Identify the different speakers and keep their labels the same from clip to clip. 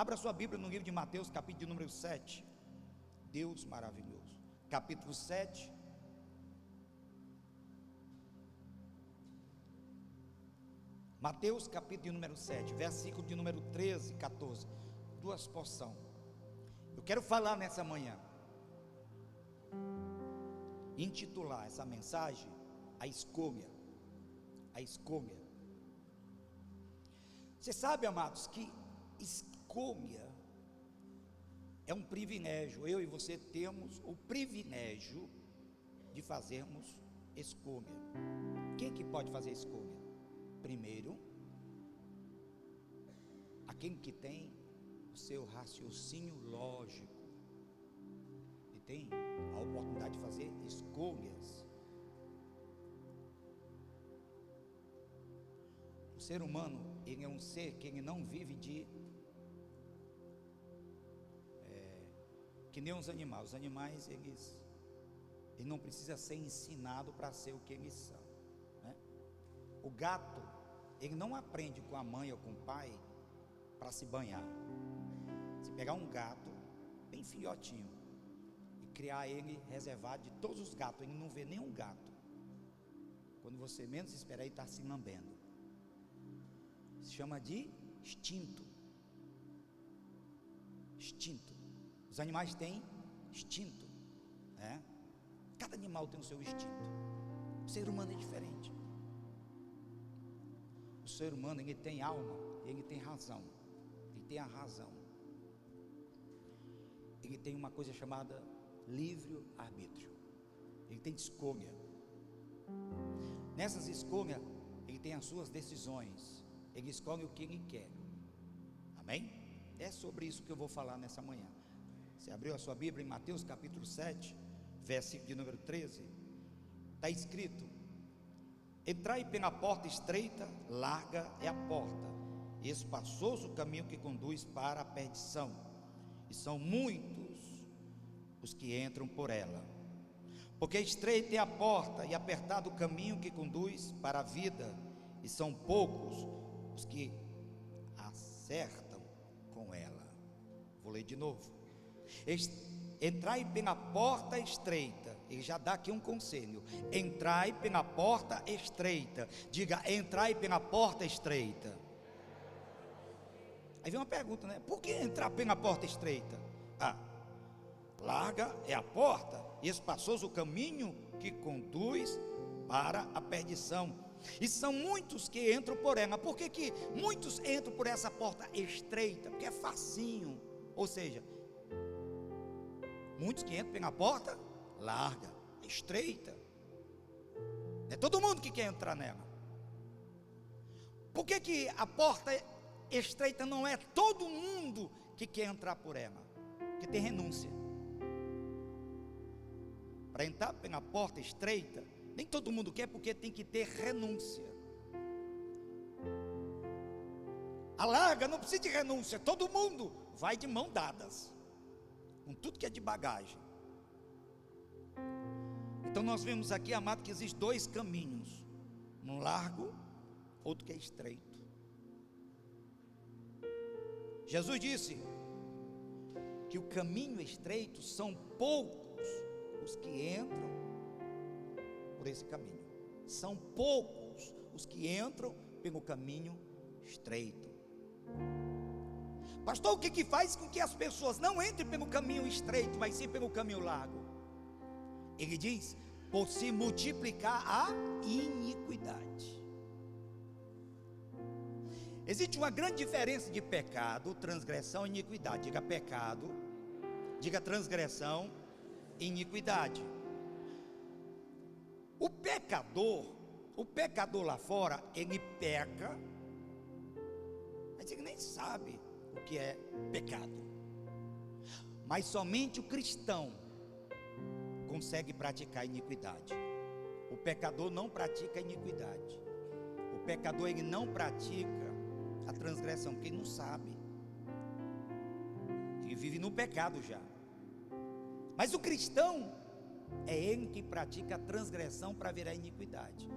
Speaker 1: Abra sua Bíblia no livro de Mateus, capítulo de número 7. Deus maravilhoso. Capítulo 7. Mateus, capítulo de número 7, versículo de número 13 e 14. Duas porções. Eu quero falar nessa manhã, intitular essa mensagem, a escolha. A escolha. Você sabe, amados, que escolha é um privilégio. Eu e você temos o privilégio de fazermos escolha. Quem que pode fazer escolha? Primeiro, aquele que tem o seu raciocínio lógico e tem a oportunidade de fazer escolhas. O ser humano, ele é um ser que ele não vive que nem os animais. Os animais, ele não precisa ser ensinado para ser o que eles são, né? O gato, ele não aprende com a mãe ou com o pai para se banhar. Se pegar um gato bem filhotinho e criar ele reservado de todos os gatos, ele não vê nenhum gato. Quando você menos esperar, ele está se lambendo. Se chama de instinto. Instinto. Os animais têm instinto, né? Cada animal tem o seu instinto. O ser humano é diferente. O ser humano, ele tem alma, ele tem razão, ele tem a razão. Ele tem uma coisa chamada livre-arbítrio. Ele tem escolha. Nessas escolhas, ele tem as suas decisões. Ele escolhe o que ele quer. Amém? É sobre isso que eu vou falar nessa manhã. Você abriu a sua Bíblia em Mateus capítulo 7, versículo de número 13. Está escrito: entrai pela porta estreita, larga é a porta, e espaçoso o caminho que conduz para a perdição, e são muitos os que entram por ela. Porque estreita é a porta e apertado o caminho que conduz para a vida, e são poucos os que acertam com ela. Vou ler de novo. Entrai pela porta estreita. Ele já dá aqui um conselho: entrai pela porta estreita. Diga: entrai pela porta estreita. Aí vem uma pergunta, né? Por que entrar pela porta estreita? Larga é a porta e espaçoso o caminho que conduz para a perdição, e são muitos que entram por ela. Por que muitos entram por essa porta estreita? Porque é facinho. Ou seja, muitos que entram pela porta larga, estreita. É todo mundo que quer entrar nela. Por que a porta estreita não é todo mundo que quer entrar por ela? Porque tem renúncia. Para entrar pela porta estreita, nem todo mundo quer, porque tem que ter renúncia. A larga não precisa de renúncia, todo mundo vai de mão dadas, com tudo que é de bagagem. Então nós vemos aqui, amado, que existem dois caminhos: um largo, outro que é estreito. Jesus disse que o caminho estreito são poucos os que entram por esse caminho. São poucos os que entram pelo caminho estreito. Pastor, o que faz com que as pessoas não entrem pelo caminho estreito, mas sim pelo caminho largo? Ele diz: por se multiplicar a iniquidade. Existe uma grande diferença de pecado, transgressão e iniquidade. Diga pecado, diga transgressão e iniquidade. O pecador lá fora, ele peca, mas ele nem sabe o que é pecado. Mas somente o cristão consegue praticar iniquidade. O pecador não pratica iniquidade. O pecador, ele não pratica a transgressão, porque ele não sabe. Ele vive no pecado já. Mas o cristão é ele que pratica a transgressão para virar iniquidade.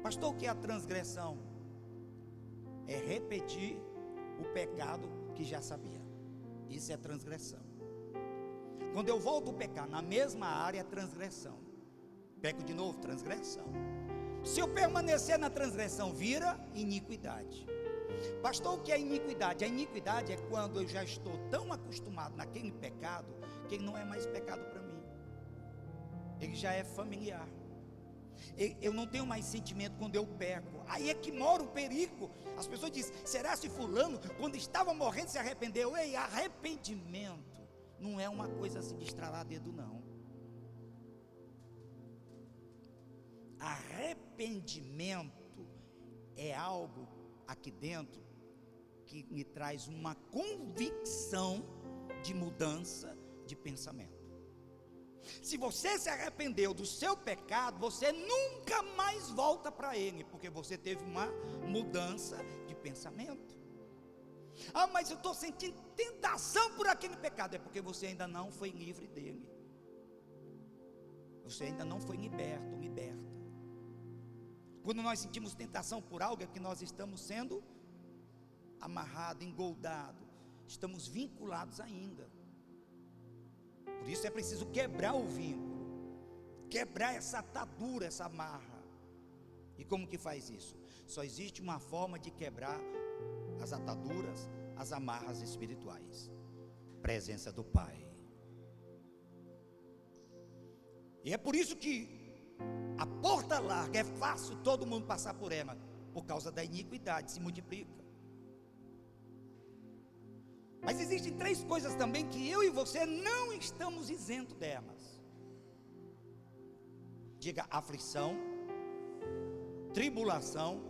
Speaker 1: Pastor, o que é a transgressão? É repetir o pecado que já sabia. Isso é transgressão. Quando eu volto a pecar na mesma área, é transgressão. Peco de novo, transgressão. Se eu permanecer na transgressão, vira iniquidade. Pastor, o que é iniquidade? A iniquidade é quando eu já estou tão acostumado naquele pecado, que ele não é mais pecado para mim. Ele já é familiar. Eu não tenho mais sentimento quando eu peco. Aí é que mora o perigo. As pessoas dizem, será se fulano, quando estava morrendo, se arrependeu? Ei, arrependimento não é uma coisa assim de estralar dedo, não. Arrependimento é algo aqui dentro que me traz uma convicção de mudança de pensamento. Se você se arrependeu do seu pecado, você nunca mais volta para ele, porque você teve uma mudança de pensamento. Ah, mas eu estou sentindo tentação por aquele pecado. É porque você ainda não foi livre dele. Você ainda não foi liberto, liberta. Quando nós sentimos tentação por algo, é que nós estamos sendo amarrados, engoldados, estamos vinculados ainda. Por isso é preciso quebrar o vínculo, quebrar essa atadura, essa amarra. E como que faz isso? Só existe uma forma de quebrar as ataduras, as amarras espirituais: presença do Pai. E é por isso que a porta larga é fácil todo mundo passar por ela, por causa da iniquidade, se multiplica. Mas existem 3 coisas também que eu e você não estamos isentos delas. Diga: aflição, tribulação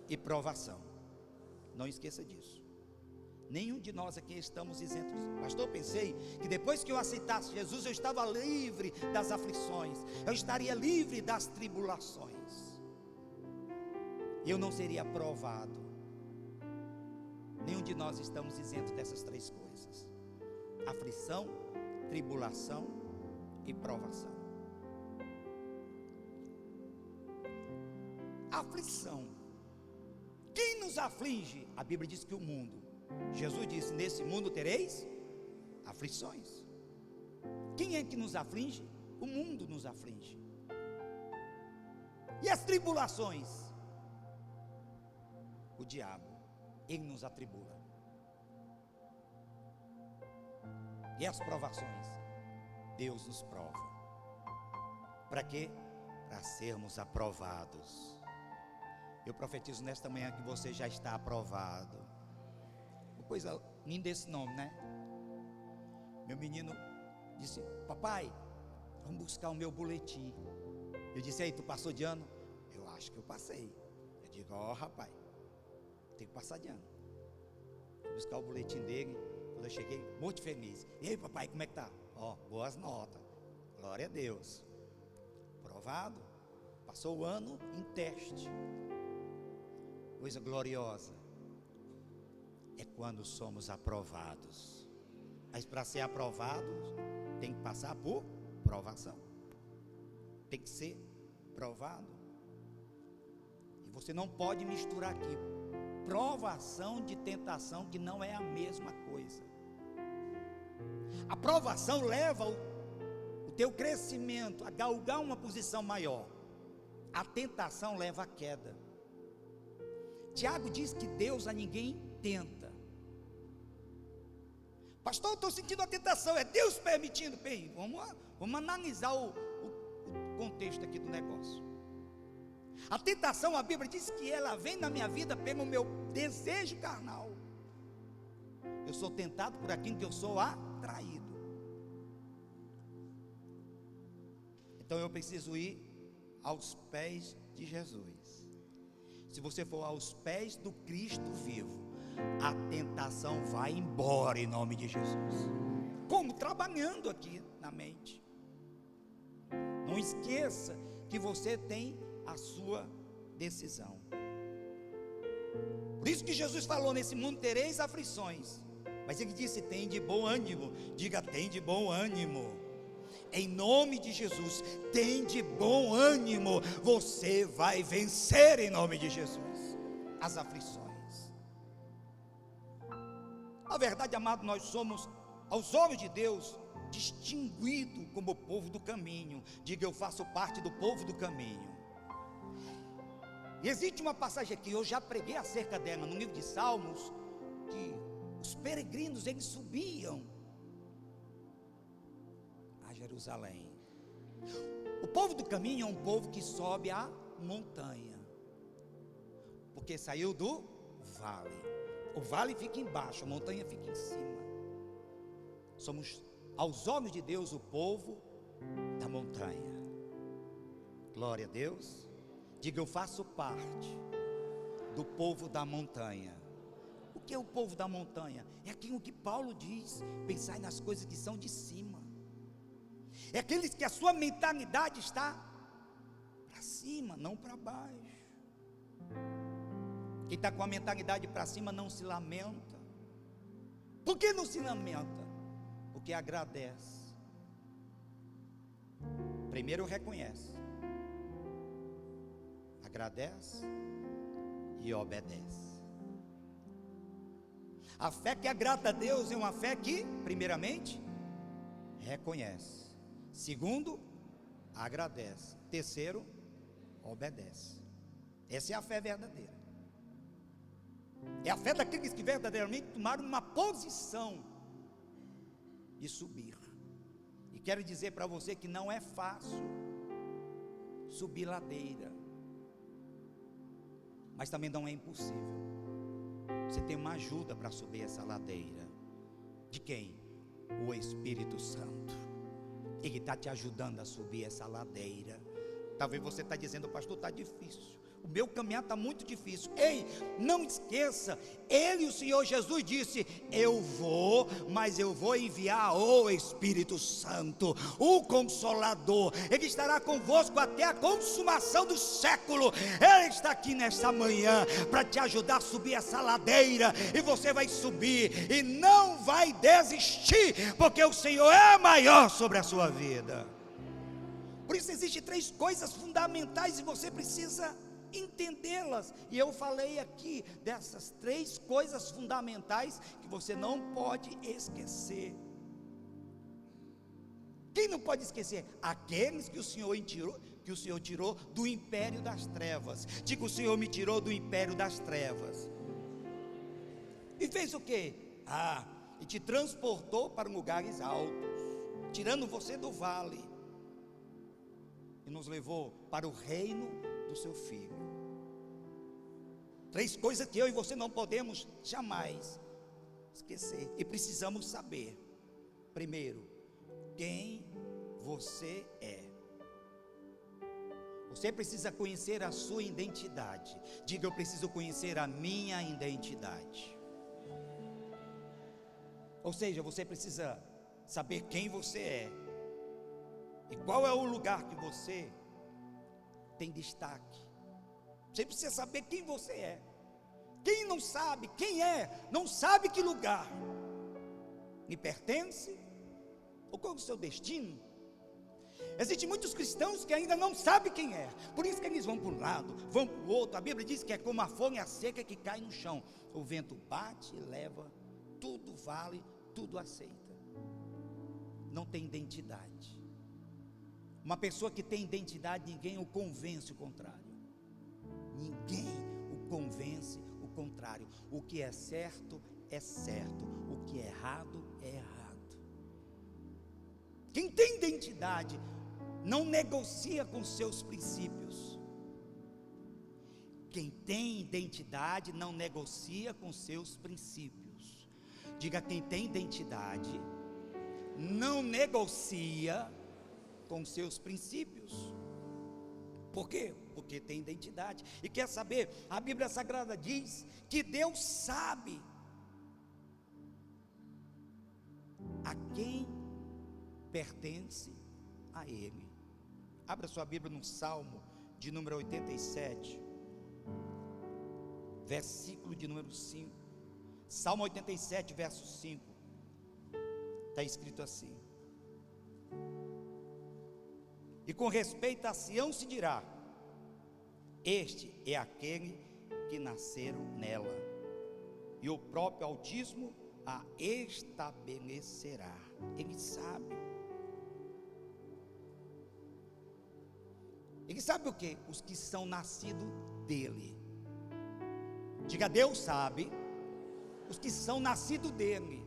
Speaker 1: e provação. Não esqueça disso. Nenhum de nós aqui estamos isentos. Pastor, eu pensei que depois que eu aceitasse Jesus, eu estava livre das aflições, eu estaria livre das tribulações, e eu não seria provado. Nenhum de nós estamos isentos dessas 3 coisas: aflição, tribulação e provação. Aflição. Quem nos aflige? A Bíblia diz que o mundo. Jesus disse: nesse mundo tereis aflições. Quem é que nos aflige? O mundo nos aflige. E as tribulações? O diabo, ele nos atribula. E as provações? Deus nos prova. Para quê? Para sermos aprovados. Eu profetizo nesta manhã que você já está aprovado. Coisa linda esse nome, né? Meu menino disse: papai, vamos buscar o meu boletim. Eu disse: aí, tu passou de ano? Eu acho que eu passei. Eu digo: ó, rapaz, tem que passar de ano. Fui buscar o boletim dele. Quando eu cheguei, muito feliz. E aí, papai, como é que tá? Ó, boas notas, glória a Deus. Aprovado. Passou o ano em teste. Coisa gloriosa é quando somos aprovados. Mas para ser aprovado, tem que passar por provação. Tem que ser provado. E você não pode misturar aqui provação de tentação, que não é a mesma coisa. A provação leva o teu crescimento a galgar uma posição maior. A tentação leva à queda. Tiago diz que Deus a ninguém tenta. Pastor, eu estou sentindo a tentação, é Deus permitindo. Bem, vamos analisar o contexto aqui do negócio. A tentação, a Bíblia diz que ela vem na minha vida pelo meu desejo carnal. Eu sou tentado por aquilo que eu sou atraído. Então eu preciso ir aos pés de Jesus. Se você for aos pés do Cristo vivo, a tentação vai embora em nome de Jesus. Como? Trabalhando aqui na mente. Não esqueça que você tem a sua decisão. Por isso que Jesus falou: nesse mundo tereis aflições, mas ele disse: tem de bom ânimo. Diga: tem de bom ânimo. Em nome de Jesus, tem de bom ânimo. Você vai vencer em nome de Jesus as aflições. Na verdade, amado, nós somos, aos olhos de Deus, distinguido como o povo do caminho. Diga, eu faço parte do povo do caminho. E existe uma passagem aqui, eu já preguei acerca dela no livro de Salmos, que os peregrinos, eles subiam a Jerusalém. O povo do caminho é um povo que sobe a montanha, porque saiu do vale. O vale fica embaixo, a montanha fica em cima. Somos, aos olhos de Deus, o povo da montanha. Glória a Deus. Diga, eu faço parte do povo da montanha. O que é o povo da montanha? É aquilo que Paulo diz: pensai nas coisas que são de cima. É aqueles que a sua mentalidade está para cima, não para baixo. Quem está com a mentalidade para cima não se lamenta. Por que não se lamenta? Porque agradece. Primeiro reconhece, agradece e obedece. A fé que agrada a Deus é uma fé que, primeiramente, reconhece. Segundo, agradece. Terceiro, obedece. Essa é a fé verdadeira. É a fé daqueles que verdadeiramente tomaram uma posição de subir. E quero dizer para você que não é fácil subir ladeira, mas também não é impossível. Você tem uma ajuda para subir essa ladeira. De quem? O Espírito Santo. Ele está te ajudando a subir essa ladeira. Talvez você está dizendo, pastor, está difícil, o meu caminhar está muito difícil. Ei, não esqueça, ele, o Senhor Jesus disse: eu vou, mas eu vou enviar o Espírito Santo, o Consolador. Ele estará convosco até a consumação do século. Ele está aqui nesta manhã para te ajudar a subir essa ladeira. E você vai subir e não vai desistir, porque o Senhor é maior sobre a sua vida. Por isso existem 3 coisas fundamentais e você precisa entendê-las. E eu falei aqui dessas 3 coisas fundamentais que você não pode esquecer. Quem não pode esquecer? Aqueles que o Senhor tirou do império das trevas. Diga, o Senhor me tirou do império das trevas. E fez o quê? E te transportou para lugares altos, tirando você do vale, e nos levou para o reino do seu Filho. 3 coisas que eu e você não podemos jamais esquecer, e precisamos saber. Primeiro, quem você é. Você precisa conhecer a sua identidade. Diga, eu preciso conhecer a minha identidade. Ou seja, você precisa saber quem você é e qual é o lugar que você tem destaque. Você precisa saber quem você é. Quem não sabe quem é, não sabe que lugar lhe pertence, ou qual é o seu destino. Existem muitos cristãos que ainda não sabem quem é, por isso que eles vão para um lado, vão para o outro. A Bíblia diz que é como a folha seca que cai no chão. O vento bate e leva, tudo vale, tudo aceita. Não tem identidade. Uma pessoa que tem identidade, ninguém o convence o contrário. Ninguém o convence o contrário. O que é certo, o que é errado, é errado. Quem tem identidade não negocia com seus princípios. Quem tem identidade não negocia com seus princípios. Diga, quem tem identidade não negocia com seus princípios. Por quê? Porque tem identidade. E quer saber? A Bíblia Sagrada diz que Deus sabe a quem pertence a Ele. Abra sua Bíblia no Salmo de número 87, versículo de número 5. Salmo 87, verso 5. Está escrito assim: e com respeito a Sião se dirá: este é aquele que nasceram nela, e o próprio Altíssimo a estabelecerá. Ele sabe. Ele sabe o que? Os que são nascidos dele. Diga, Deus sabe os que são nascidos dele.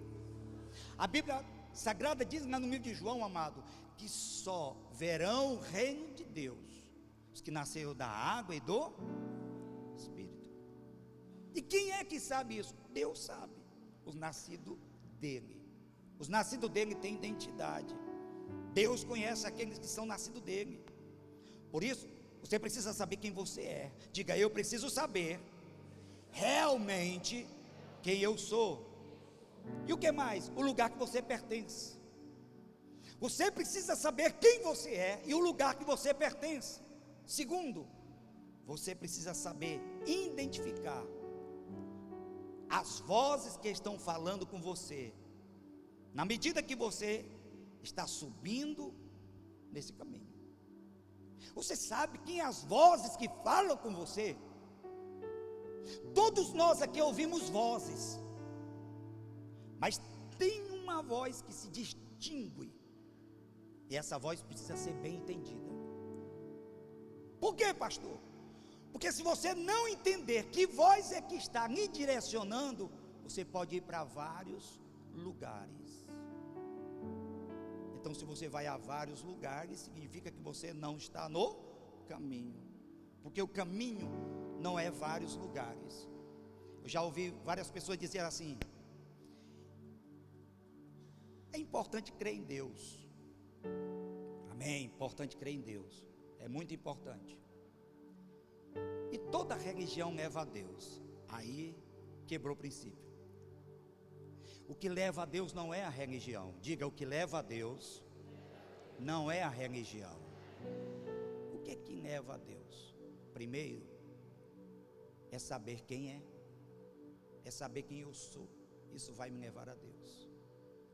Speaker 1: A Bíblia Sagrada diz no livro de João, amado, que só verão o reino de Deus os que nasceram da água e do Espírito. E quem é que sabe isso? Deus sabe. Os nascidos dele. Os nascidos dele têm identidade. Deus conhece aqueles que são nascidos dele. Por isso, você precisa saber quem você é. Diga, eu preciso saber realmente quem eu sou. E o que mais? O lugar que você pertence. Você precisa saber quem você é e o lugar que você pertence. Segundo, você precisa saber identificar as vozes que estão falando com você, na medida que você está subindo nesse caminho. Você sabe quem é as vozes que falam com você? Todos nós aqui ouvimos vozes, mas tem uma voz que se distingue, e essa voz precisa ser bem entendida. Por quê, pastor? Porque se você não entender que voz é que está lhe direcionando, você pode ir para vários lugares. Então, se você vai a vários lugares, significa que você não está no caminho, porque o caminho não é vários lugares. Eu já ouvi várias pessoas dizer assim: é importante crer em Deus. Amém, é importante crer em Deus, é muito importante. E toda religião leva a Deus. Aí quebrou o princípio. O que leva a Deus não é a religião. Diga, o que leva a Deus não é a religião. O que é que leva a Deus? Primeiro, é saber quem é saber quem eu sou. Isso vai me levar a Deus.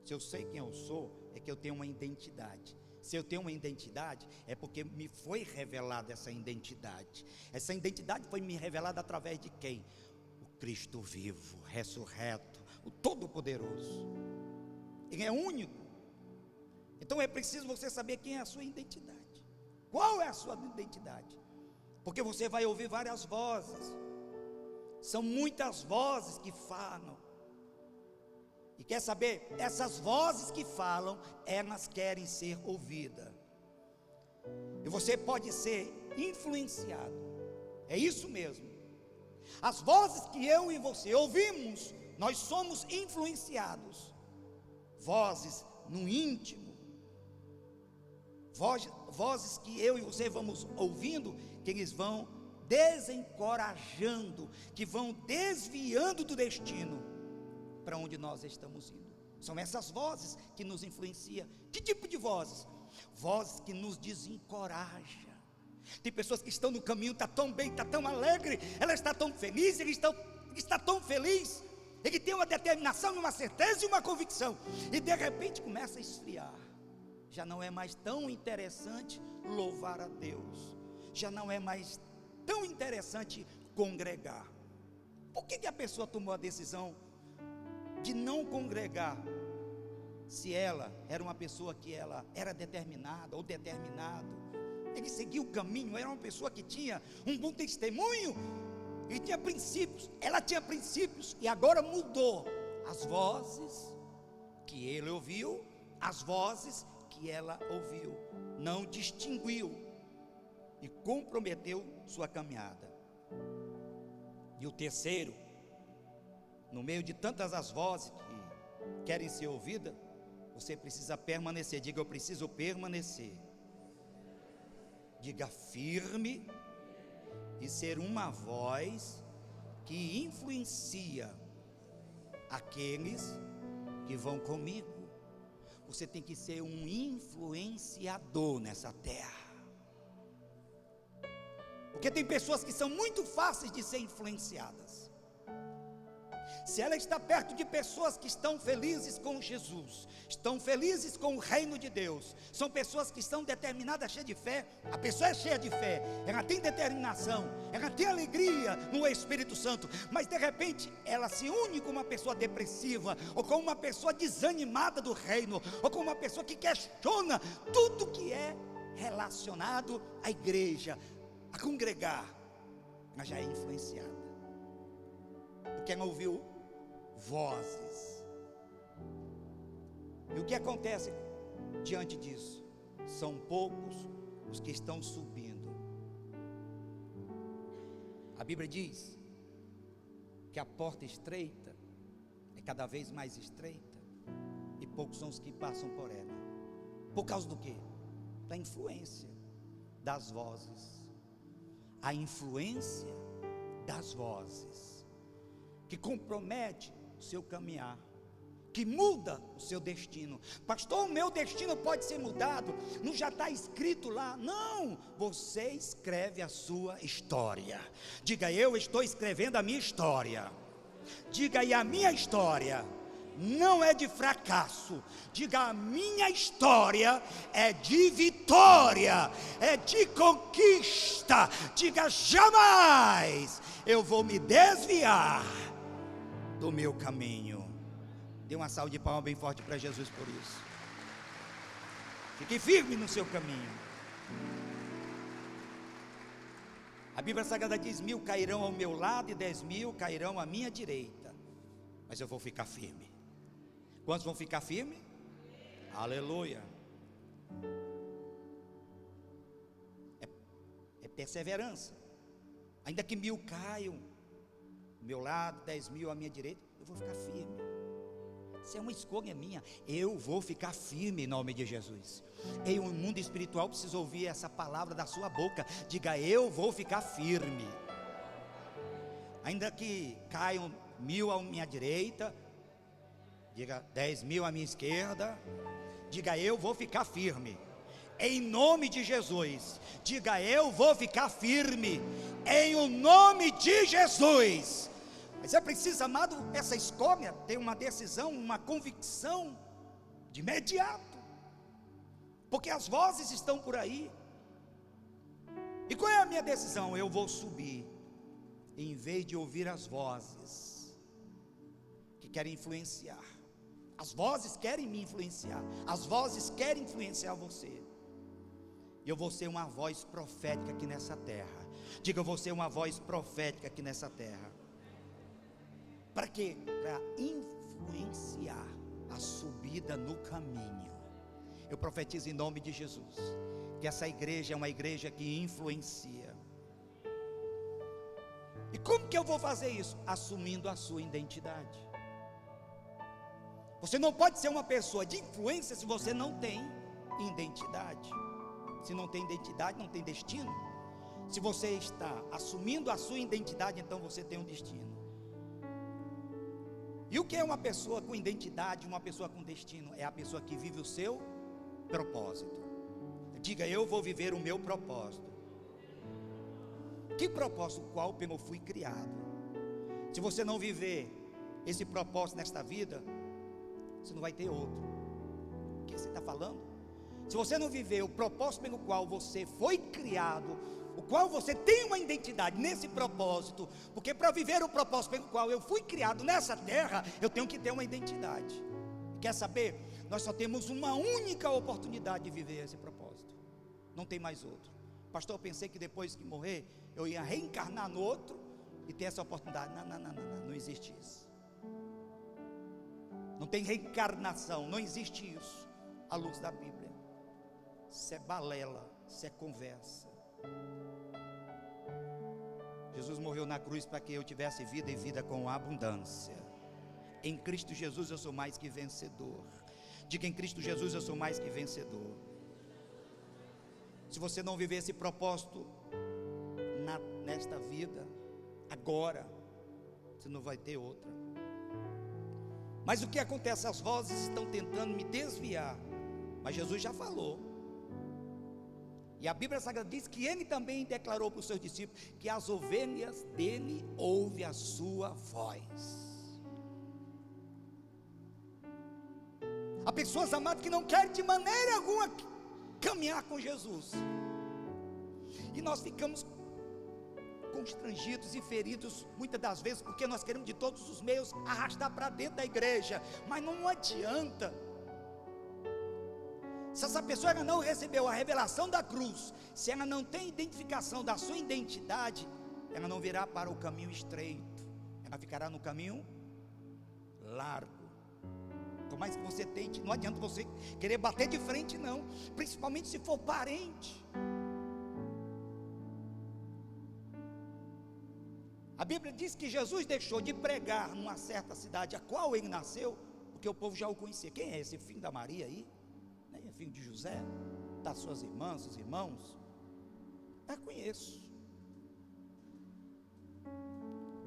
Speaker 1: Se eu sei quem eu sou, é que eu tenho uma identidade. Se eu tenho uma identidade, é porque me foi revelada essa identidade. Essa identidade foi me revelada através de quem? O Cristo vivo, ressurreto, o Todo-Poderoso. Ele é único. Então é preciso você saber quem é a sua identidade. Qual é a sua identidade? Porque você vai ouvir várias vozes. São muitas vozes que falam. E quer saber? Essas vozes que falam, elas querem ser ouvidas. E você pode ser influenciado. É isso mesmo. As vozes que eu e você ouvimos, nós somos influenciados. Vozes no íntimo. Vozes que eu e você vamos ouvindo, que eles vão desencorajando, que vão desviando do destino para onde nós estamos indo. São essas vozes que nos influenciam. Que tipo de vozes? Vozes que nos desencorajam. Tem pessoas que estão no caminho, está tão bem, está tão alegre, ela está tão feliz, ele está tão feliz, ele tem uma determinação, uma certeza e uma convicção, e de repente começa a esfriar. Já não é mais tão interessante louvar a Deus, já não é mais tão interessante congregar. Por que a pessoa tomou a decisão de não congregar, se ela era uma pessoa que ela era determinada ou determinado? Ele seguiu o caminho, era uma pessoa que tinha um bom testemunho, ele tinha princípios, ela tinha princípios, e agora mudou. As vozes que ele ouviu, as vozes que ela ouviu, não distinguiu e comprometeu sua caminhada. E o terceiro, no meio de tantas as vozes que querem ser ouvidas, você precisa permanecer. Diga, eu preciso permanecer. Diga, firme, e ser uma voz que influencia aqueles que vão comigo. Você tem que ser um influenciador nessa terra. Porque tem pessoas que são muito fáceis de ser influenciadas. se ela está perto de pessoas que estão felizes com Jesus, estão felizes com o reino de Deus, são pessoas que estão determinadas, cheias de fé, a pessoa é cheia de fé, ela tem determinação, ela tem alegria no Espírito Santo, mas de repente ela se une com uma pessoa depressiva, ou com uma pessoa desanimada do reino, ou com uma pessoa que questiona tudo que é relacionado à igreja, a congregar, ela já é influenciada, porque ela ouviu vozes. E o que acontece diante disso? São poucos os que estão subindo. A Bíblia diz que a porta estreita é cada vez mais estreita, e poucos são os que passam por ela. Por causa do quê? Da influência das vozes. A influência das vozes que compromete o seu caminhar, que muda o seu destino. Pastor, o meu destino pode ser mudado, não já está escrito lá? Não, você escreve a sua história. Diga: eu estou escrevendo a minha história. Diga: e a minha história não é de fracasso. Diga: a minha história é de vitória, é de conquista. Diga: jamais eu vou me desviar do meu caminho. Dê uma salva de palmas bem forte para Jesus por isso. Fique firme no seu caminho. A Bíblia Sagrada diz: 1000 cairão ao meu lado e 10.000 cairão à minha direita, mas eu vou ficar firme. Quantos vão ficar firmes? Aleluia. É perseverança. Ainda que 1000 caiam ao meu lado, 10.000 à minha direita, eu vou ficar firme. Isso é uma escolha minha. Eu vou ficar firme em nome de Jesus. Em um mundo espiritual precisa ouvir essa palavra da sua boca. Diga: eu vou ficar firme. Ainda que caiam 1000 à minha direita, diga: 10.000 à minha esquerda. Diga: eu vou ficar firme em nome de Jesus. Diga: eu vou ficar firme em o nome de Jesus. Mas é preciso, amado, essa escolha ter uma decisão, uma convicção de imediato, porque as vozes estão por aí. E qual é a minha decisão? Eu vou subir, em vez de ouvir as vozes que querem influenciar. As vozes querem me influenciar, as vozes querem influenciar você. E eu vou ser uma voz profética aqui nessa terra. Diga: eu vou ser uma voz profética aqui nessa terra. Para quê? Para influenciar a subida no caminho. Eu profetizo em nome de Jesus que essa igreja é uma igreja que influencia. E como que eu vou fazer isso? Assumindo a sua identidade. Você não pode ser uma pessoa de influência se você não tem identidade. Se não tem identidade, não tem destino. Se você está assumindo a sua identidade, então você tem um destino. E o que é uma pessoa com identidade, uma pessoa com destino? É a pessoa que vive o seu propósito. Diga: eu vou viver o meu propósito. Que propósito? Qual eu fui criado. Se você não viver esse propósito nesta vida, você não vai ter outro. O que você está falando? Se você não viver o propósito pelo qual você foi criado, o qual você tem uma identidade nesse propósito, porque para viver o propósito pelo qual eu fui criado nessa terra, eu tenho que ter uma identidade. Quer saber? Nós só temos uma única oportunidade de viver esse propósito, não tem mais outro. Pastor, eu pensei que depois que morrer eu ia reencarnar no outro e ter essa oportunidade. Não existe isso. Não tem reencarnação, não existe isso à luz da Bíblia. Isso é balela, isso é conversa. Jesus morreu na cruz para que eu tivesse vida e vida com abundância. Em Cristo Jesus eu sou mais que vencedor. Diga: em Cristo Jesus eu sou mais que vencedor. Se você não viver esse propósito nesta vida, agora, você não vai ter outra. Mas o que acontece? As vozes estão tentando me desviar, mas Jesus já falou. E a Bíblia Sagrada diz que ele também declarou para os seus discípulos que as ovelhas dele ouvem a sua voz. Há pessoas, amadas, que não querem de maneira alguma caminhar com Jesus, e nós ficamos constrangidos e feridos muitas das vezes, porque nós queremos de todos os meios arrastar para dentro da igreja, mas não adianta. Se essa pessoa ela não recebeu a revelação da cruz, se ela não tem identificação da sua identidade, ela não virá para o caminho estreito, ela ficará no caminho largo. Por mais que você tente, não adianta você querer bater de frente, não, principalmente se for parente. A Bíblia diz que Jesus deixou de pregar numa certa cidade a qual ele nasceu, porque o povo já o conhecia. Quem é esse filho da Maria aí? É filho de José, das suas irmãs, os irmãos? Eu conheço.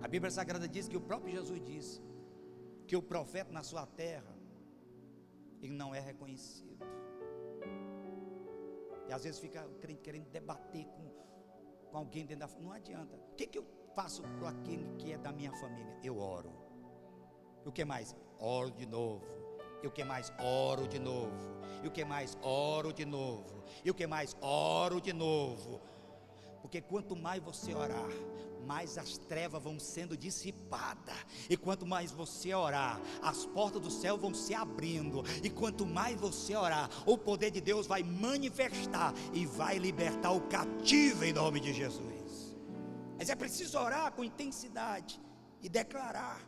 Speaker 1: A Bíblia Sagrada diz que o próprio Jesus disse que o profeta na sua terra, ele não é reconhecido. E às vezes fica o crente querendo debater com alguém dentro da família. Não adianta. O que eu faço para aquele que é da minha família? Eu oro. E o que mais? Oro de novo. E o que mais? Oro de novo. E o que mais? Oro de novo. E o que mais? Oro de novo. Porque quanto mais você orar, mais as trevas vão sendo dissipadas. E quanto mais você orar, as portas do céu vão se abrindo. E quanto mais você orar, o poder de Deus vai manifestar e vai libertar o cativo em nome de Jesus. Mas é preciso orar com intensidade e declarar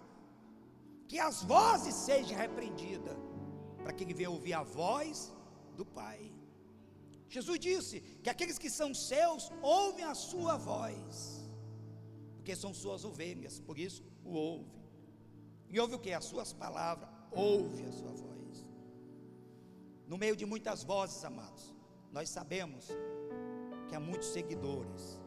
Speaker 1: que as vozes sejam repreendidas, para que ele venha ouvir a voz do Pai. Jesus disse que aqueles que são seus ouvem a sua voz, porque são suas ovelhas, por isso o ouve. E ouve o que? As suas palavras, ouve a sua voz. No meio de muitas vozes, amados, nós sabemos que há muitos seguidores,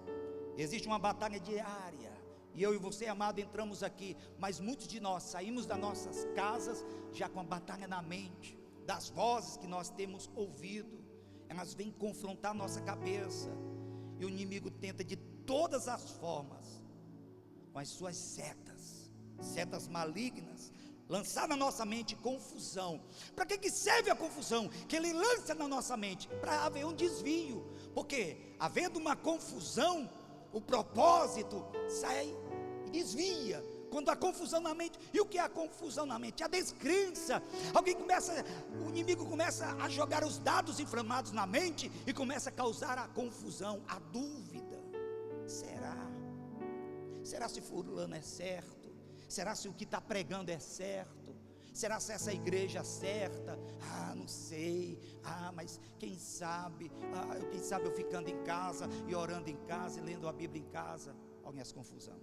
Speaker 1: existe uma batalha diária, e eu e você, amado, entramos aqui, mas muitos de nós saímos das nossas casas já com a batalha na mente, das vozes que nós temos ouvido. Elas vêm confrontar nossa cabeça, e o inimigo tenta de todas as formas, com as suas setas malignas, lançar na nossa mente confusão. Para que serve a confusão que ele lança na nossa mente? Para haver um desvio, porque havendo uma confusão, o propósito sai e desvia. Quando há confusão na mente, e o que é a confusão na mente? A descrença. O inimigo começa a jogar os dados inflamados na mente e começa a causar a confusão, a dúvida. Será se fulano é certo? Será se o que está pregando é certo? Será se essa igreja é certa? Não sei. Mas quem sabe? Quem sabe eu ficando em casa e orando em casa e lendo a Bíblia em casa. Olha essa confusão.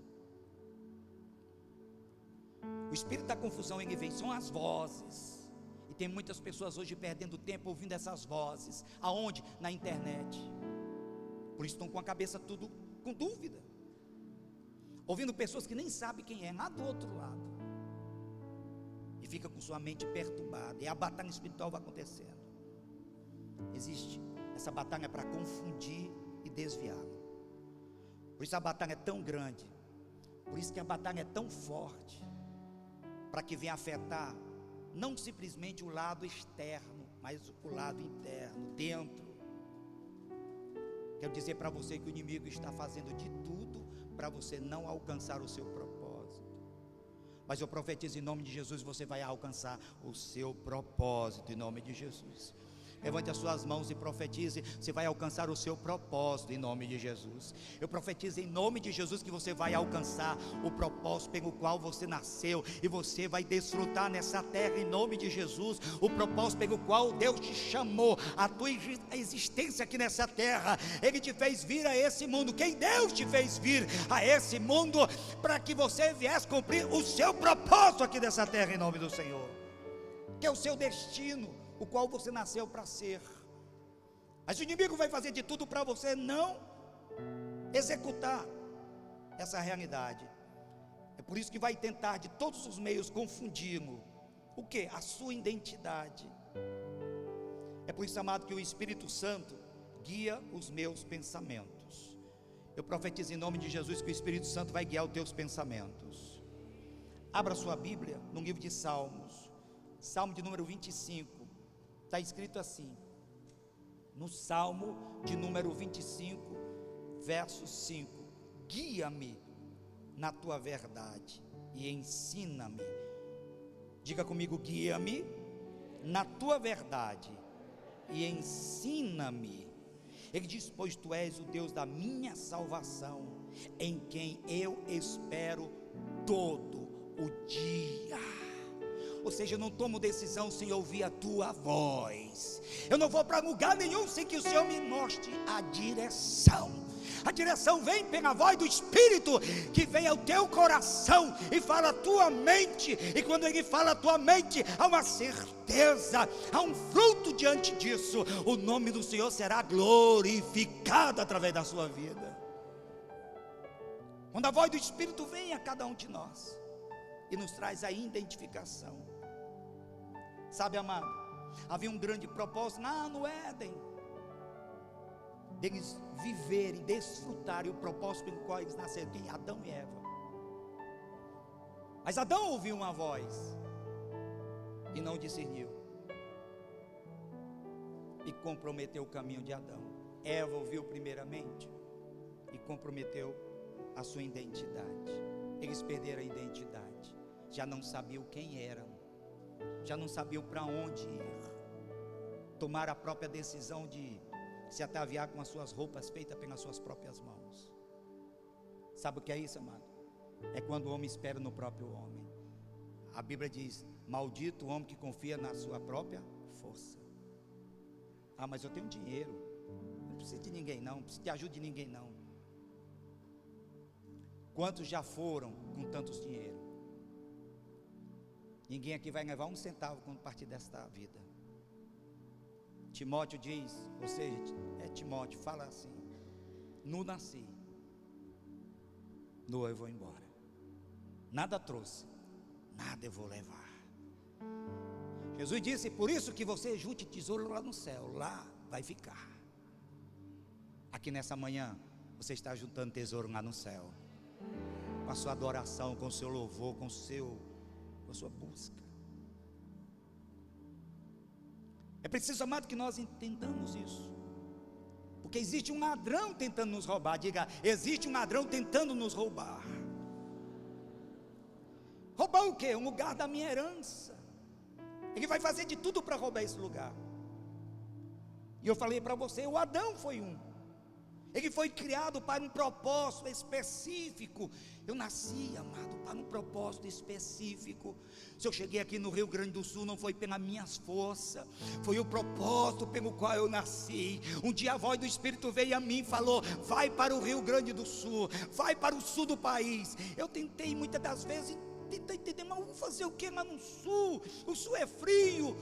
Speaker 1: O espírito da confusão, ele vem, são as vozes. E tem muitas pessoas hoje perdendo tempo ouvindo essas vozes. Aonde? Na internet. Por isso estão com a cabeça tudo com dúvida, ouvindo pessoas que nem sabem quem é, lá do outro lado, e fica com sua mente perturbada, e a batalha espiritual vai acontecendo. Existe essa batalha para confundir e desviar. Por isso a batalha é tão grande, por isso que a batalha é tão forte, para que venha afetar não simplesmente o lado externo, mas o lado interno, dentro. Quero dizer para você que o inimigo está fazendo de tudo para você não alcançar o seu propósito. Mas eu profetizo em nome de Jesus, você vai alcançar o seu propósito em nome de Jesus. Levante as suas mãos e profetize, você vai alcançar o seu propósito em nome de Jesus. Eu profetizo em nome de Jesus que você vai alcançar o propósito pelo qual você nasceu, e você vai desfrutar nessa terra em nome de Jesus, o propósito pelo qual Deus te chamou, a tua existência aqui nessa terra. Ele te fez vir a esse mundo. Quem Deus te fez vir a esse mundo? Para que você viesse cumprir o seu propósito aqui nessa terra em nome do Senhor, que é o seu destino, o qual você nasceu para ser. Mas o inimigo vai fazer de tudo para você não executar essa realidade. É por isso que vai tentar de todos os meios confundi-lo. O que? A sua identidade. É por isso, amado, que o Espírito Santo guia os meus pensamentos. Eu profetizo em nome de Jesus que o Espírito Santo vai guiar os teus pensamentos. Abra sua Bíblia no livro de Salmos, Salmo de número 25. está escrito assim, no Salmo de número 25, verso 5: guia-me na tua verdade e ensina-me. Diga comigo: guia-me na tua verdade e ensina-me. Ele diz: pois tu és o Deus da minha salvação, em quem eu espero todo o dia. Ou seja, eu não tomo decisão sem ouvir a tua voz. Eu não vou para lugar nenhum sem que o Senhor me mostre a direção. A direção vem pela voz do Espírito, que vem ao teu coração e fala a tua mente. E quando Ele fala a tua mente, há uma certeza, há um fruto diante disso. O nome do Senhor será glorificado através da sua vida. Quando a voz do Espírito vem a cada um de nós e nos traz a identificação. Sabe, amado, havia um grande propósito lá no Éden, deles viverem, desfrutarem o propósito pelo qual eles nasceram, em Adão e Eva. Mas Adão ouviu uma voz e não discerniu, e comprometeu o caminho de Adão. Eva ouviu primeiramente e comprometeu a sua identidade. Eles perderam a identidade, já não sabiam quem eram, já não sabiam para onde ir, tomaram a própria decisão de se ataviar com as suas roupas feitas pelas suas próprias mãos. Sabe o que é isso, amado? É quando o homem espera no próprio homem. A Bíblia diz: maldito o homem que confia na sua própria força. Ah, mas eu tenho dinheiro, não preciso de ninguém não, não preciso de ajuda de ninguém não. Quantos já foram com tantos dinheiro? Ninguém aqui vai levar um centavo quando partir desta vida. Timóteo diz, ou seja, Timóteo fala assim: nu nasci, nu eu vou embora, nada trouxe, nada eu vou levar. Jesus disse: por isso que você junte tesouro lá no céu, lá vai ficar. Aqui nessa manhã, você está juntando tesouro lá no céu, com a sua adoração, com o seu louvor, com a sua busca. É preciso, amado, que nós entendamos isso, porque existe um ladrão tentando nos roubar. Diga: existe um ladrão tentando nos roubar. Roubar o quê? Um lugar da minha herança. Ele vai fazer de tudo para roubar esse lugar. E eu falei para você, o Adão foi um. Ele foi criado para um propósito específico. Eu nasci, amado, para um propósito específico. Se eu cheguei aqui no Rio Grande do Sul, não foi pelas minhas forças, foi o propósito pelo qual eu nasci. Um dia a voz do Espírito veio a mim e falou: vai para o Rio Grande do Sul, vai para o sul do país. Eu tentei muitas das vezes entender, mas vou fazer o que lá no sul? O sul é frio,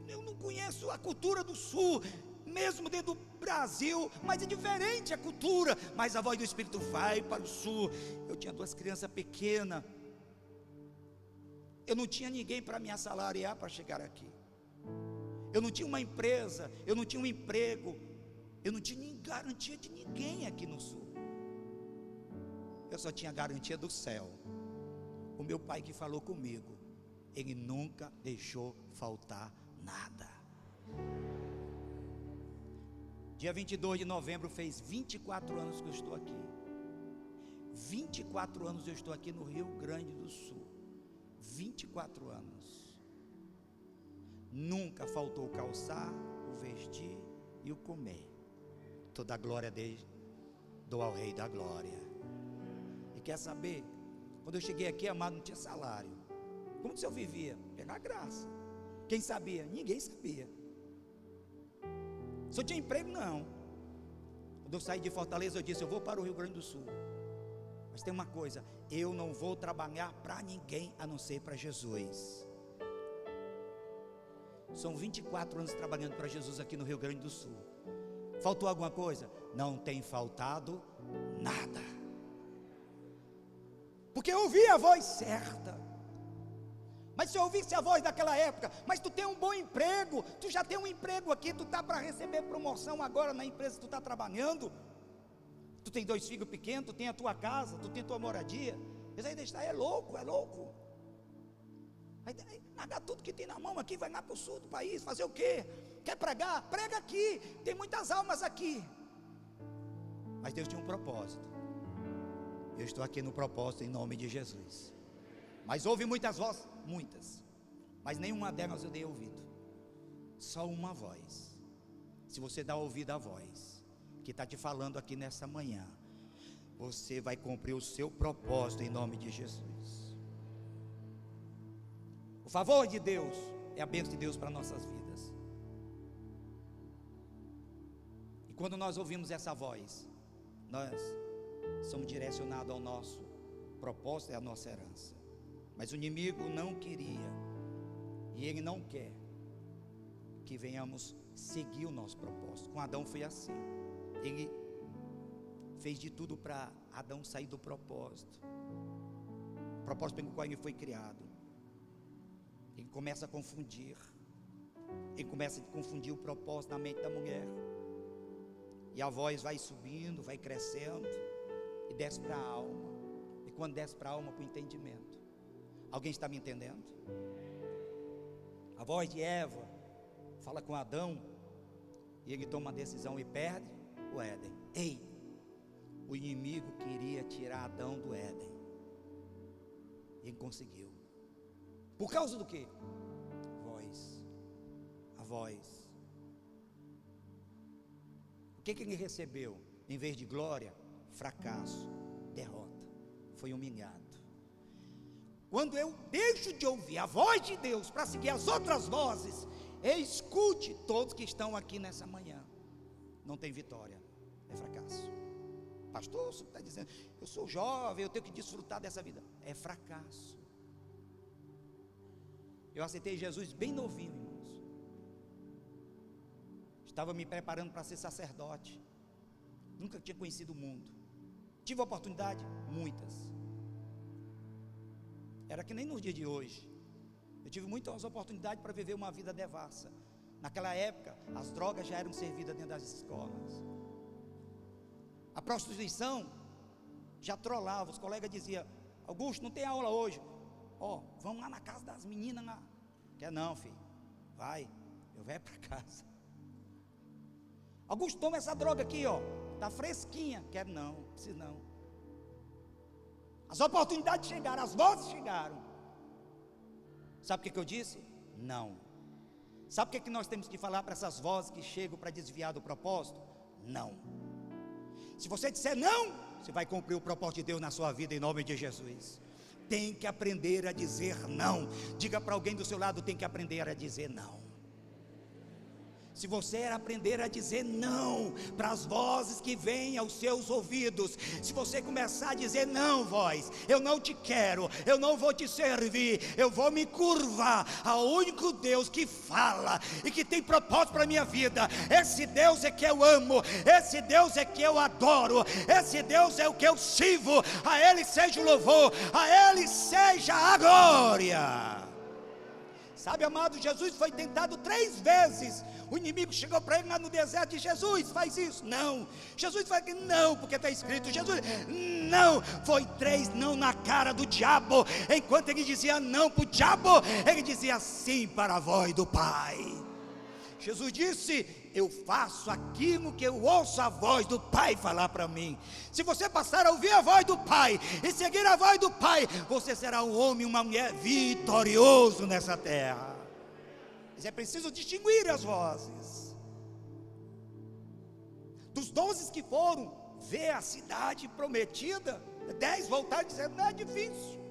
Speaker 1: eu não conheço a cultura do sul, mesmo dentro do Brasil, mas é diferente a cultura. Mas a voz do Espírito: vai para o sul. Eu tinha 2 crianças pequenas, eu não tinha ninguém para me assalariar para chegar aqui, eu não tinha uma empresa, eu não tinha um emprego, eu não tinha garantia de ninguém aqui no sul, eu só tinha garantia do céu. O meu pai que falou comigo, ele nunca deixou faltar nada. Dia 22 de novembro fez 24 anos que eu estou aqui. 24 anos eu estou aqui no Rio Grande do Sul. 24 anos. Nunca faltou o calçar, o vestir e o comer. Toda a glória dele dou ao Rei da Glória. E quer saber? Quando eu cheguei aqui, amado, não tinha salário. Como que eu vivia? Pela graça. Quem sabia? Ninguém sabia. Se eu tinha emprego, não. Quando eu saí de Fortaleza, eu disse: eu vou para o Rio Grande do Sul. Mas tem uma coisa: eu não vou trabalhar para ninguém a não ser para Jesus. São 24 anos trabalhando para Jesus aqui no Rio Grande do Sul. Faltou alguma coisa? Não tem faltado nada, porque eu ouvi a voz certa. Mas se eu ouvisse a voz daquela época: mas tu tem um bom emprego, tu já tem um emprego aqui, tu está para receber promoção agora na empresa que tu está trabalhando, tu tem 2 filhos pequenos, tu tem a tua casa, tu tem a tua moradia. Mas aí deixar, é louco. largar tudo que tem na mão aqui, vai lá para o sul do país, fazer o quê? Quer pregar? Prega aqui, tem muitas almas aqui. Mas Deus tinha um propósito. Eu estou aqui no propósito em nome de Jesus. Mas houve muitas vozes, muitas, mas nenhuma delas eu dei ouvido. Só uma voz. Se você dá ouvido à voz que está te falando aqui nessa manhã, você vai cumprir o seu propósito em nome de Jesus. O favor de Deus é a bênção de Deus para nossas vidas. E quando nós ouvimos essa voz, nós somos direcionados ao nosso propósito e à nossa herança. Mas o inimigo não queria, e ele não quer que venhamos seguir o nosso propósito. Com Adão foi assim. Ele fez de tudo para Adão sair do propósito. O propósito pelo qual ele foi criado. Ele começa a confundir. Ele começa a confundir o propósito na mente da mulher. E a voz vai subindo, vai crescendo, e desce para a alma. E quando desce para a alma, para o entendimento. Alguém está me entendendo? A voz de Eva fala com Adão, e ele toma uma decisão e perde o Éden. Ei, o inimigo queria tirar Adão do Éden, e ele conseguiu. Por causa do quê? Voz. A voz. O que ele recebeu? Em vez de glória, fracasso, derrota. Foi humilhado. Quando eu deixo de ouvir a voz de Deus para seguir as outras vozes, escute todos que estão aqui nessa manhã. Não tem vitória, é fracasso. Pastor, você está dizendo, eu sou jovem, eu tenho que desfrutar dessa vida. É fracasso. Eu aceitei Jesus bem novinho, irmãos. Estava me preparando para ser sacerdote. Nunca tinha conhecido o mundo. Tive oportunidade? Muitas. Era que nem nos dias de hoje. Eu tive muitas oportunidades para viver uma vida devassa. Naquela época, as drogas já eram servidas dentro das escolas. A prostituição já trollava. Os colegas diziam, Augusto, não tem aula hoje. Vamos lá na casa das meninas lá. Quer não, filho? Vai, eu venho para casa. Augusto, toma essa droga aqui, está fresquinha. Quer não, precisa não. As oportunidades chegaram, as vozes chegaram. Sabe o que eu disse? Não. Sabe o que nós temos que falar para essas vozes que chegam para desviar do propósito? Não. Se você disser não, você vai cumprir o propósito de Deus na sua vida em nome de Jesus. Tem que aprender a dizer não. Diga para alguém do seu lado, tem que aprender a dizer não. Se você aprender a dizer não para as vozes que vêm aos seus ouvidos, se você começar a dizer não, voz, eu não te quero, eu não vou te servir, eu vou me curvar ao único Deus que fala e que tem propósito para a minha vida. Esse Deus é que eu amo, esse Deus é que eu adoro, esse Deus é o que eu sirvo. A Ele seja o louvor, a Ele seja a glória. Sabe, amado, Jesus foi tentado 3 vezes. O inimigo chegou para ele lá no deserto e disse, Jesus, faz isso. Não. Jesus falou que não, porque está escrito. Jesus, não. Foi 3 não na cara do diabo. Enquanto ele dizia não para o diabo, ele dizia sim para a voz do Pai. Jesus disse, eu faço aquilo que eu ouço a voz do Pai falar para mim. Se você passar a ouvir a voz do Pai e seguir a voz do Pai, você será um homem e uma mulher vitorioso nessa terra. Mas é preciso distinguir as vozes. Dos 12 que foram ver a cidade prometida, 10 voltaram dizendo, não é difícil.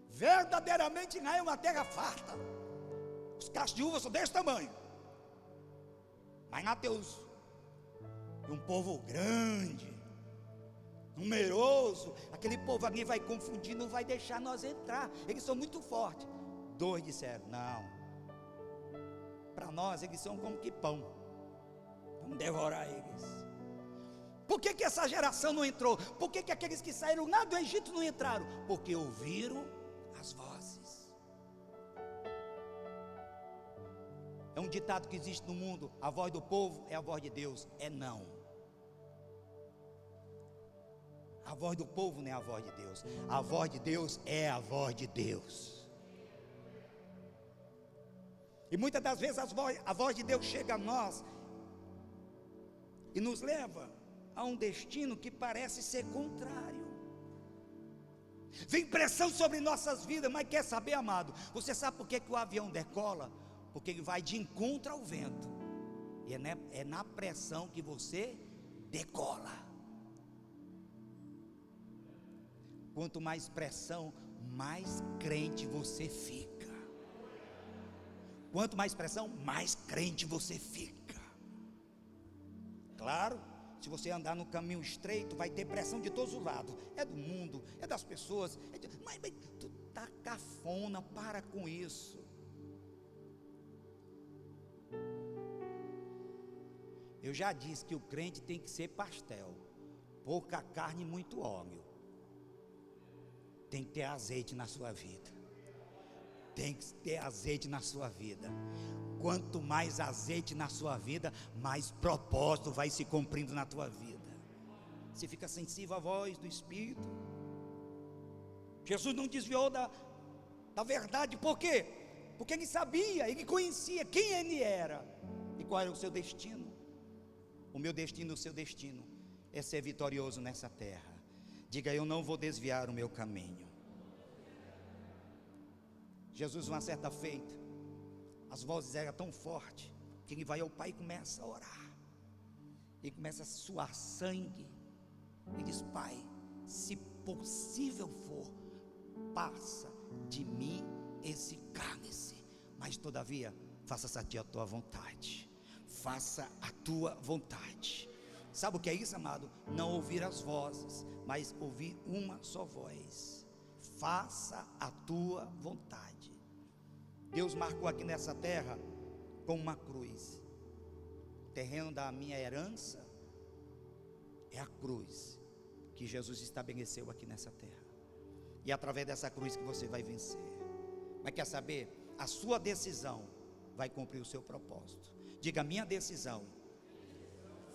Speaker 1: Verdadeiramente lá é uma terra farta. Os cachos de uva são desse tamanho. Mas lá tem um povo grande, numeroso. Aquele povo ali vai confundir, não vai deixar nós entrar. Eles são muito fortes. 2 disseram, não. Para nós eles são como que pão. Vamos devorar eles. Por que essa geração não entrou? Por que aqueles que saíram lá do Egito não entraram? Porque ouviram as vozes. É um ditado que existe no mundo, a voz do povo é a voz de Deus, é não. A voz do povo não é a voz de Deus, a voz de Deus é a voz de Deus. E muitas das vezes a voz de Deus chega a nós e nos leva a um destino que parece ser contrário. Vem pressão sobre nossas vidas, mas quer saber, amado? Você sabe por que o avião decola? Porque ele vai de encontro ao vento. E é na pressão que você decola. Quanto mais pressão, mais crente você fica. Quanto mais pressão, mais crente você fica. Claro, se você andar no caminho estreito, vai ter pressão de todos os lados. É do mundo, é das pessoas. Mas tu tá cafona, para com isso. Eu já disse que o crente tem que ser pastel. Pouca carne e muito óleo. Tem que ter azeite na sua vida. Tem que ter azeite na sua vida. Quanto mais azeite na sua vida, mais propósito vai se cumprindo na tua vida. Você fica sensível à voz do Espírito. Jesus não desviou da verdade, por quê? Porque ele sabia, ele conhecia quem ele era e qual era o seu destino. O meu destino, o seu destino é ser vitorioso nessa terra. Diga: eu não vou desviar o meu caminho. Jesus, uma certa feita, as vozes eram tão fortes que ele vai ao Pai e começa a orar. Ele começa a suar sangue. Ele diz: Pai, se possível for, passa de mim esse cálice, mas todavia faça-se a ti a tua vontade. Faça a tua vontade. Sabe o que é isso, amado? Não ouvir as vozes, mas ouvir uma só voz. Faça a tua vontade. Deus marcou aqui nessa terra com uma cruz. O terreno da minha herança é a cruz que Jesus estabeleceu aqui nessa terra. E é através dessa cruz que você vai vencer. Mas quer saber? A sua decisão vai cumprir o seu propósito. Diga: minha decisão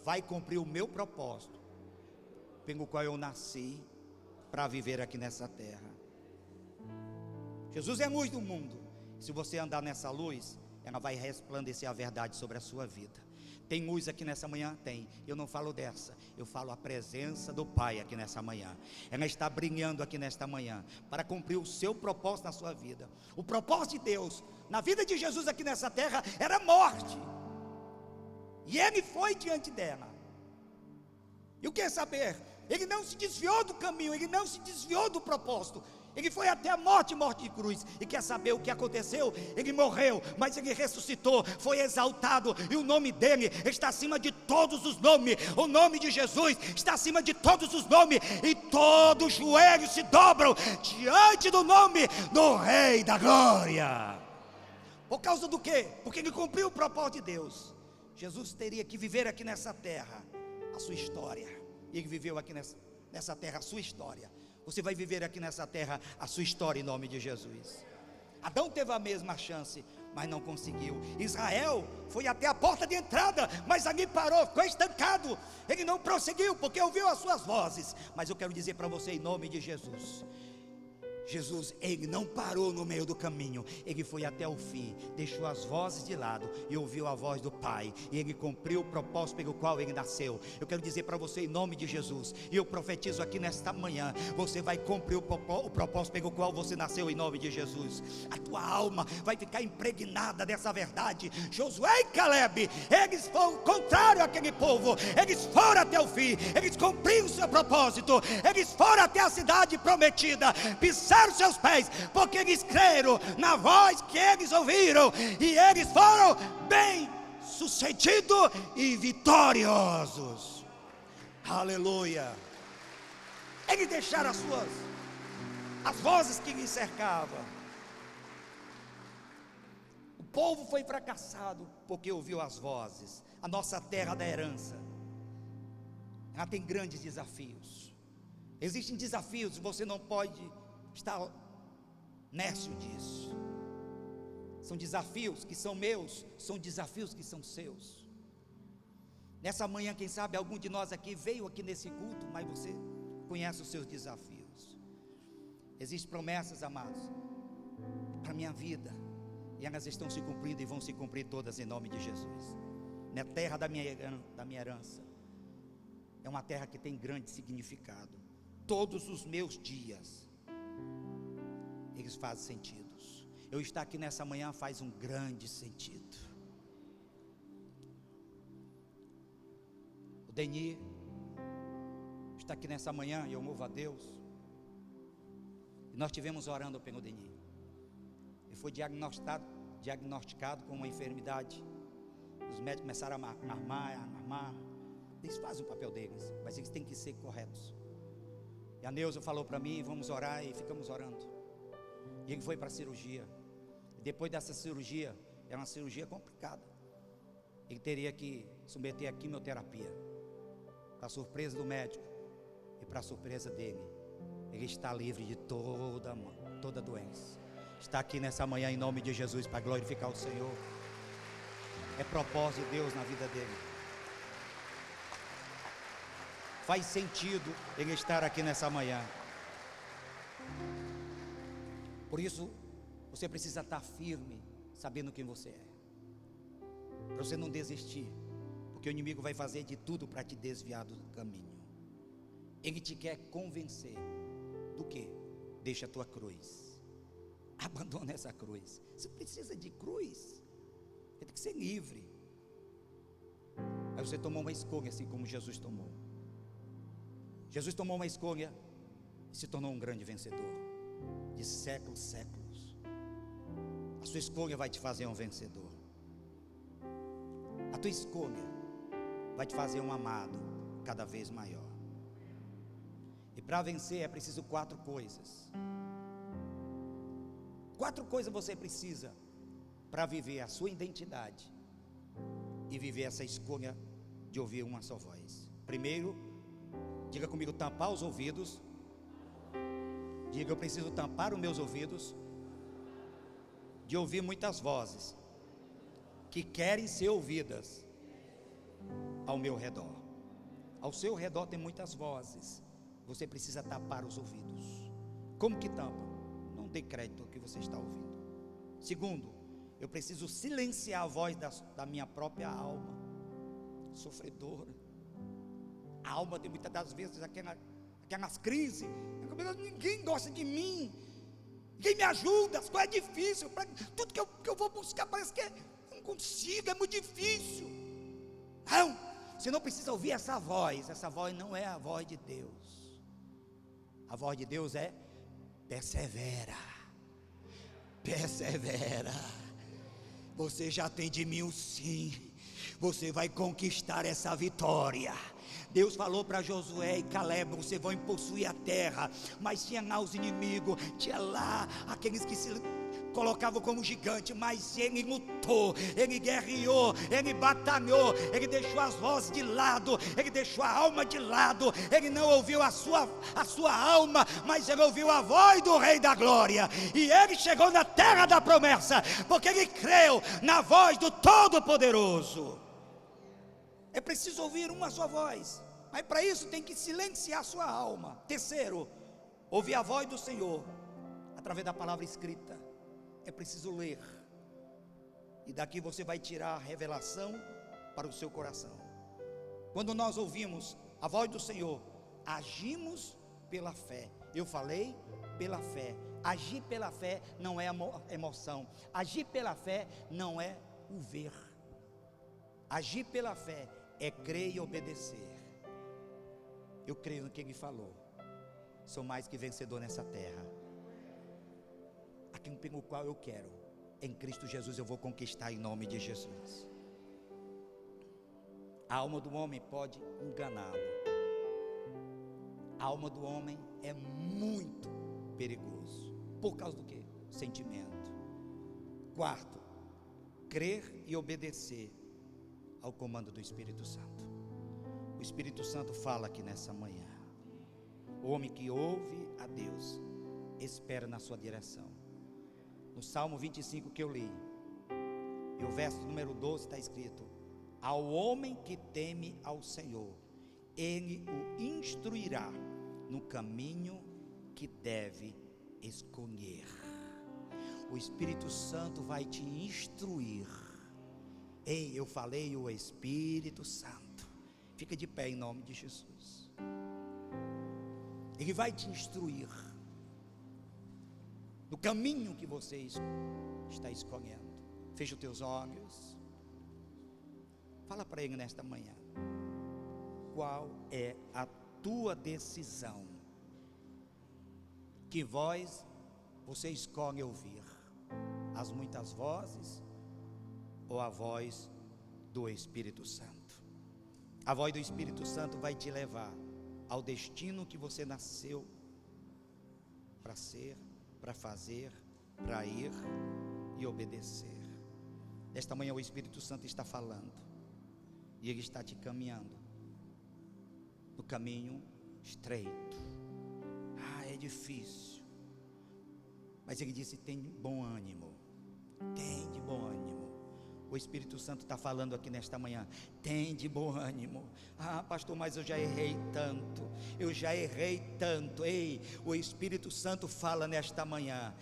Speaker 1: vai cumprir o meu propósito, pelo qual eu nasci para viver aqui nessa terra. Jesus é a luz do mundo. Se você andar nessa luz, ela vai resplandecer a verdade sobre a sua vida. Tem luz aqui nessa manhã? Tem. Eu não falo dessa, eu falo a presença do Pai aqui nessa manhã. Ela está brilhando aqui nesta manhã para cumprir o seu propósito na sua vida. O propósito de Deus na vida de Jesus aqui nessa terra era morte, e ele foi diante dela. E o que é saber? Ele não se desviou do caminho, ele não se desviou do propósito. Ele foi até a morte de cruz. E quer saber o que aconteceu? Ele morreu, mas ele ressuscitou, foi exaltado, e o nome dele está acima de todos os nomes. O nome de Jesus está acima de todos os nomes, e todos os joelhos se dobram diante do nome do Rei da Glória. Por causa do quê? Porque ele cumpriu o propósito de Deus. Jesus teria que viver aqui nessa terra a sua história. E ele viveu aqui nessa terra a sua história. Você vai viver aqui nessa terra a sua história em nome de Jesus. Adão teve a mesma chance, mas não conseguiu. Israel foi até a porta de entrada, mas ali parou, ficou estancado. Ele não prosseguiu porque ouviu as suas vozes. Mas eu quero dizer para você em nome de Jesus, Jesus, ele não parou no meio do caminho, ele foi até o fim, deixou as vozes de lado e ouviu a voz do Pai, e ele cumpriu o propósito pelo qual ele nasceu. Eu quero dizer para você em nome de Jesus, e eu profetizo aqui nesta manhã, você vai cumprir o propósito pelo qual você nasceu em nome de Jesus. A tua alma vai ficar impregnada dessa verdade. Josué e Caleb, eles foram contrário àquele povo, eles foram até o fim, eles cumpriram o seu propósito, eles foram até a cidade prometida, pisaram seus pés, porque eles creram na voz que eles ouviram, e eles foram bem sucedidos e vitoriosos. Aleluia. Eles deixaram as vozes que lhes cercavam. O povo foi fracassado porque ouviu as vozes. A nossa terra da herança, ela tem grandes desafios. Existem desafios, você não pode estar nércio disso. São desafios que são meus, são desafios que são seus. Nessa manhã, quem sabe algum de nós aqui veio aqui nesse culto, mas você conhece os seus desafios. Existem promessas, amados, para a minha vida. e elas estão se cumprindo e vão se cumprir todas em nome de Jesus. Na terra da minha herança, é uma terra que tem grande significado. Todos os meus dias, eles fazem sentido. Eu estar aqui nessa manhã faz um grande sentido. O Deni está aqui nessa manhã, e eu louvo a Deus. E nós estivemos orando pelo Deni. Ele foi diagnosticado com uma enfermidade. Os médicos começaram a armar. Eles fazem o papel deles, mas eles têm que ser corretos. E a Neuza falou para mim: vamos orar, e ficamos orando. E ele foi para a cirurgia. E depois dessa cirurgia, era uma cirurgia complicada. Ele teria que submeter a quimioterapia. Para a surpresa do médico e para a surpresa dele, ele está livre de toda doença. Está aqui nessa manhã em nome de Jesus para glorificar o Senhor. É propósito de Deus na vida dele. Faz sentido ele estar aqui nessa manhã. Por isso, você precisa estar firme, sabendo quem você é, para você não desistir, porque o inimigo vai fazer de tudo para te desviar do caminho. Ele te quer convencer do quê? Deixa a tua cruz, abandona essa cruz. Você precisa de cruz, você tem que ser livre. Aí você tomou uma escolha, assim como Jesus tomou. Jesus tomou uma escolha e se tornou um grande vencedor, de séculos, séculos. A sua escolha vai te fazer um vencedor. A tua escolha vai te fazer um amado cada vez maior. E para vencer é preciso 4 coisas. 4 coisas você precisa para viver a sua identidade e viver essa escolha de ouvir uma só voz. Primeiro, diga comigo, tampar os ouvidos. Diga: eu preciso tampar os meus ouvidos de ouvir muitas vozes que querem ser ouvidas ao meu redor. Ao seu redor tem muitas vozes. Você precisa tapar os ouvidos. Como que tampa? Não dê crédito ao que você está ouvindo. Segundo, eu preciso silenciar a voz da minha própria alma sofredora. A alma tem muitas das vezes aquelas crises. Ninguém gosta de mim, ninguém me ajuda, as coisas é difícil. Tudo que eu vou buscar parece que não consigo, é muito difícil. Não, você não precisa ouvir essa voz não é a voz de Deus. A voz de Deus é: persevera, você já tem de mim um sim, você vai conquistar essa vitória. Deus falou para Josué e Caleb: vocês vão possuir a terra. Mas tinha lá os inimigos, tinha lá aqueles que se colocavam como gigante. Mas ele lutou, ele guerreou, ele batalhou, ele deixou as vozes de lado, ele deixou a alma de lado. Ele não ouviu a sua alma, mas ele ouviu a voz do Rei da Glória. E ele chegou na terra da promessa, porque ele creu na voz do Todo-Poderoso. É preciso ouvir uma só voz, mas para isso tem que silenciar a sua alma. Terceiro, ouvir a voz do Senhor através da palavra escrita. É preciso ler, e daqui você vai tirar a revelação para o seu coração. Quando nós ouvimos a voz do Senhor, agimos pela fé. Eu falei pela fé. Agir pela fé não é emoção. Agir pela fé não é o ver. Agir pela fé é crer e obedecer. Eu creio no que ele falou. Sou mais que vencedor nessa terra. Aquilo pelo qual eu quero, em Cristo Jesus eu vou conquistar em nome de Jesus. A alma do homem pode enganá-lo. A alma do homem é muito perigoso. Por causa do quê? Sentimento. Quarto, crer e obedecer ao comando do Espírito Santo. O Espírito Santo fala aqui nessa manhã. O homem que ouve a Deus espera na sua direção. No Salmo 25 que eu li, e o verso número 12 está escrito: ao homem que teme ao Senhor, Ele o instruirá no caminho que deve escolher. o Espírito Santo vai te instruir. Ei, eu falei o Espírito Santo. Fica de pé em nome de Jesus. Ele vai te instruir no caminho que você está escolhendo. Fecha os teus olhos. Fala para Ele nesta manhã. Qual é a tua decisão? Que voz você escolhe ouvir? As muitas vozes ou a voz do Espírito Santo? A voz do Espírito Santo vai te levar ao destino que você nasceu para ser, para fazer, para ir e obedecer. Esta manhã o Espírito Santo está falando e Ele está te caminhando no caminho estreito. É difícil, mas Ele disse: tem bom ânimo, tem de bom ânimo. O Espírito Santo está falando aqui nesta manhã: tem de bom ânimo. Pastor, mas eu já errei tanto, Ei, o Espírito Santo fala nesta manhã: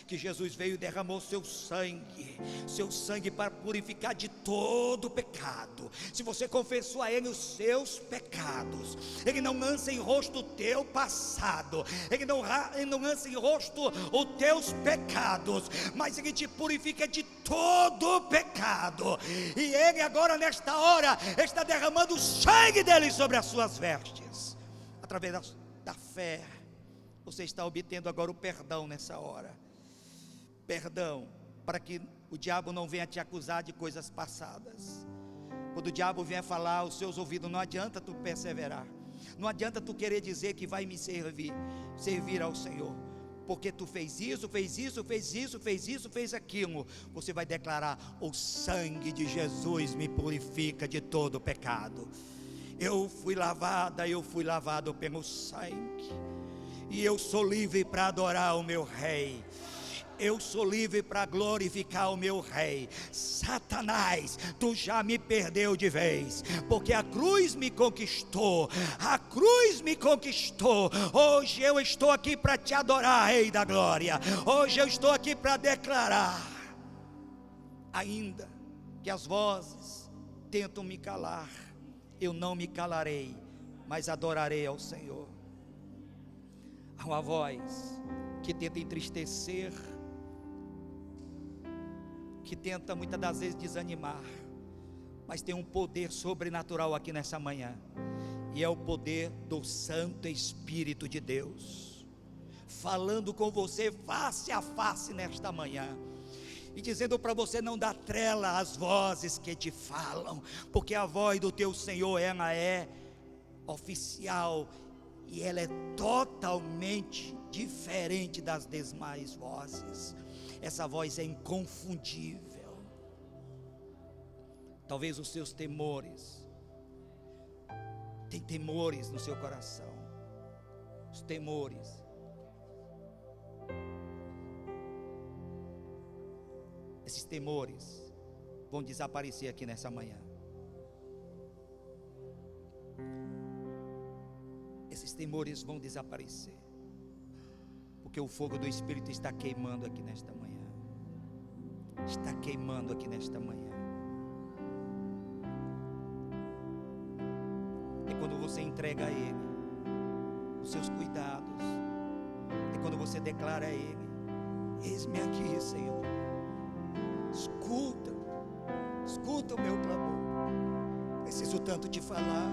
Speaker 1: que Jesus veio e derramou seu sangue para purificar de todo pecado. Se você confessou a Ele os seus pecados, Ele não lança em rosto o teu passado, Ele não lança em rosto os teus pecados, mas Ele te purifica de todo pecado. E Ele agora nesta hora está derramando o sangue dele sobre as suas vestes. Através da fé, você está obtendo agora o perdão nessa hora. Perdão, para que o diabo não venha te acusar de coisas passadas. Quando o diabo vier falar aos seus ouvidos, não adianta tu perseverar, não adianta tu querer dizer que vai me servir ao Senhor, porque tu fez isso, fez aquilo. Você vai declarar: o sangue de Jesus me purifica de todo pecado. Eu fui lavado pelo sangue, e eu sou livre para adorar o meu Rei. Eu sou livre para glorificar o meu Rei. Satanás, tu já me perdeu de vez, porque a cruz me conquistou. Hoje eu estou aqui para te adorar, Rei da glória. Hoje eu estou aqui para declarar: ainda que as vozes tentam me calar, eu não me calarei, mas adorarei ao Senhor. Há uma voz que tenta entristecer, que tenta muitas das vezes desanimar, mas tem um poder sobrenatural aqui nessa manhã, e é o poder do Santo Espírito de Deus, falando com você face a face nesta manhã, e dizendo para você não dar trela às vozes que te falam, porque a voz do teu Senhor, ela é oficial, e ela é totalmente diferente das demais vozes. Essa voz é inconfundível. Talvez os seus temores, tem temores no seu coração, os temores. Esses temores vão desaparecer aqui nessa manhã. Esses temores vão desaparecer, porque o fogo do Espírito está queimando aqui nesta manhã. Está queimando aqui nesta manhã. É quando você entrega a Ele os seus cuidados. É quando você declara a Ele: eis-me aqui, Senhor. Escuta o meu clamor. Preciso tanto te falar.